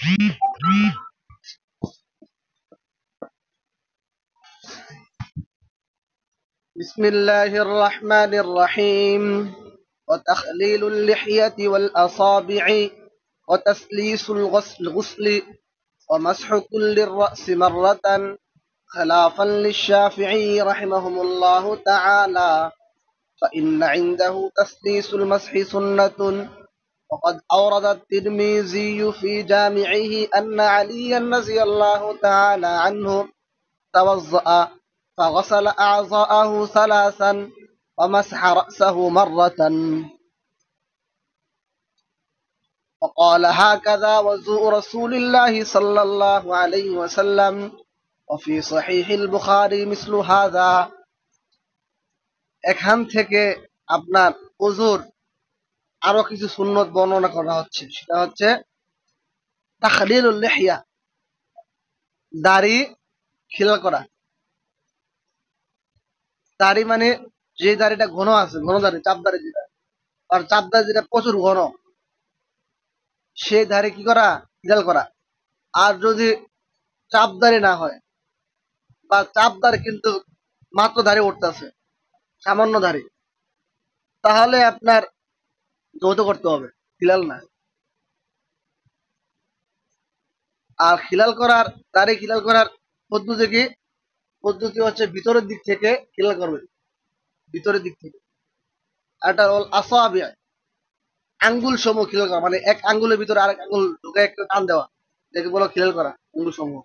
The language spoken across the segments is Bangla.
بسم الله الرحمن الرحيم. وتخليل اللحية والأصابع وتسليس الغسل ومسح كل الرأس مرة خلافا للشافعي رحمهم الله تعالى، فإن عنده تسليس المسح سنة. وقد أورد الترمذي في جامعه أن عليا رضي الله تعالى عنه توضأ فغسل أعضاءه ثلاثا ومسح رأسه مرة، وقال هكذا وضوء رسول الله صلى الله عليه وسلم، وفي صحيح البخاري مثل هذا। এখান থেকে আপনার ওযুর আরো কিছু সুন্নত বর্ণনা করা হচ্ছে, সেটা হচ্ছে তাখলিলুল লিহইয়া, দাড়ি খিলাল করা। দাড়ি মানে যে দাড়িটা ঘন আছে, ঘন দাড়ি, চাপ দাড়ি যেটা, আর চাপ দাড়ি যেটা প্রচুর ঘন, সেই দাড়ি কি করা, খিলাল করা। আর যদি চাপ দাড়ি না হয়, বা চাপ দাড়ি কিন্তু মাত্র দাড়ি উঠতেছে, সামান্য দাড়ি, তাহলে আপনার ধৌত করতে হবে, খিলাল না। আর খিলাল করার, দাড়ি খিলাল করার পদ্ধতি কি? পদ্ধতি হচ্ছে ভিতরের দিক থেকে খিলাল করবে, ভিতরের দিক থেকে। এটা হল আসাবি, আঙ্গুল সমূহ খিলাল করা, মানে এক আঙ্গুলের ভিতরে আরেক আঙ্গুল ঢুকে একটু টান দেওয়া, এটাকে বলো খিলাল করা, আঙ্গুল সমূহ।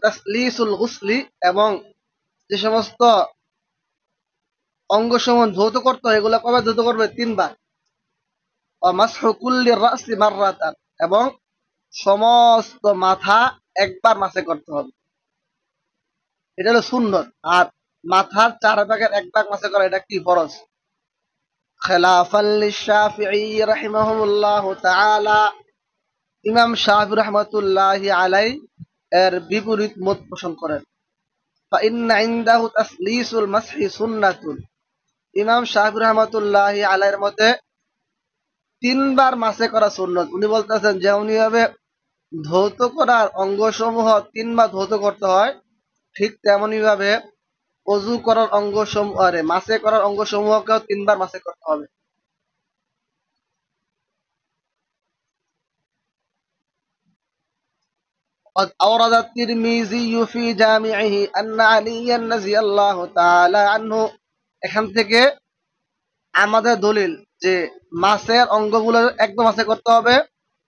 তাসলিসুল গুসলি, এবং যে সমস্ত অঙ্গ সমূহ ধৌত করতে হয়, এগুলো কবে ধৌত করবে? 3 বার। মাসহু কুল্লি রাসি মাররাতান, এবং সমস্ত মাথা একবার মাসে করতে হবে, এটা হলো সুন্নত। আর মাথার 4 ভাগের 1 ভাগ মাসে করা, এটা কি? ফরজ। খেলাফান লিশ-শাফিঈ রাহিমাহুল্লাহ তাআলা, ইমাম শাফিঈ রাহমাতুল্লাহি আলাইহি এর বিপরীত মত পোষণ করেন। ফাইন্না ইনদাহু তাসলিসুল মাসহি সুন্নাতুন, ইমাম শাফিঈ রাহমাতুল্লাহি আলাইহির মতে 3 বার মাসে করা সুন্নত। উনি বলতেছেন যে উনিভাবে ধৌত করার অঙ্গসমূহ 3 বার ধৌত করতে হয়, ঠিক তেমনি ভাবে ওযু করার অঙ্গসমূহ, মাসে করার অঙ্গসমূহকেও 3 বার মাসে করতে হবে। قد أورد الترمذي في جامعه أن عليا رضي الله تعالى عنه, এখান থেকে আমাদের দলিল যে মাসের অঙ্গগুলো একবার মাসে করতে হবে,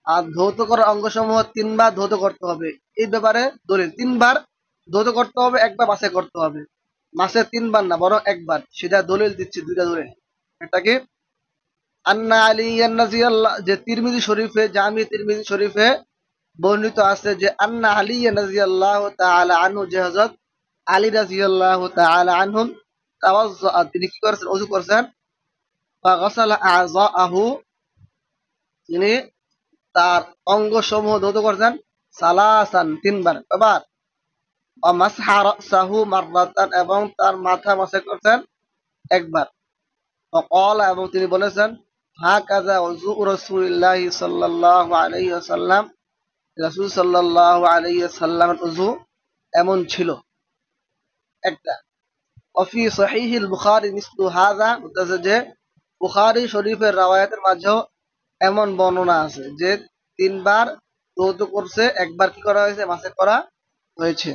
আর ধৌত করার অঙ্গসমূহ 3 বার ধৌত করতে হবে। এই ব্যাপারে দলিল 3 বার ধৌত করতে হবে, একবার মাসে করতে হবে। মাসে 3 বার না, বরং একবার। সেটা দলিল দিচ্ছি, 2টা দলিল। এটা কি? আন্না আলিয়া রাদিয়াল্লাহু, যে তিরমিজি শরীফে, জামি তিরমিজি শরীফে বর্ণিত আছে যে আন্না আলিয়া রাদিয়াল্লাহু তাআলা আনহু, যে হযরত আলী রাদিয়াল্লাহু তাআলা আনহুম তাওয়াজ্জা, তিনি কি করেছেন? ওযু করেছেন। ফাগাসালা আযাআহু, তিনি তার অঙ্গসমূহ ধৌত করেছেন। সালাসান, 3 বার। কয়বার? ওয়া মাসহা রাসাহু মাররাতান, এবং তার মাথা মাসে করেছেন একবার। ওয়াকালা, এবং তিনি বলেছেন হাকাযা ওযু রাসূলিল্লাহি সাল্লাল্লাহু আলাইহি ওয়াসাল্লাম, রাসূল সাল্লাল্লাহু আলাইহি ওয়াসাল্লামের ওযু এমন ছিল। একটা। ওয়াফি সহিহিল বুখারী মিসলু হাযা, বলতেছে যে বুখারী শরীফের রাওয়ায়াতের মাঝেও এমন বর্ণনা আছে যে 3 বার ধৌত করছে, একবার কি করা হয়েছে? মাসে করা হয়েছে।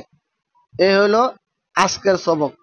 এই হলো আজকের সবক।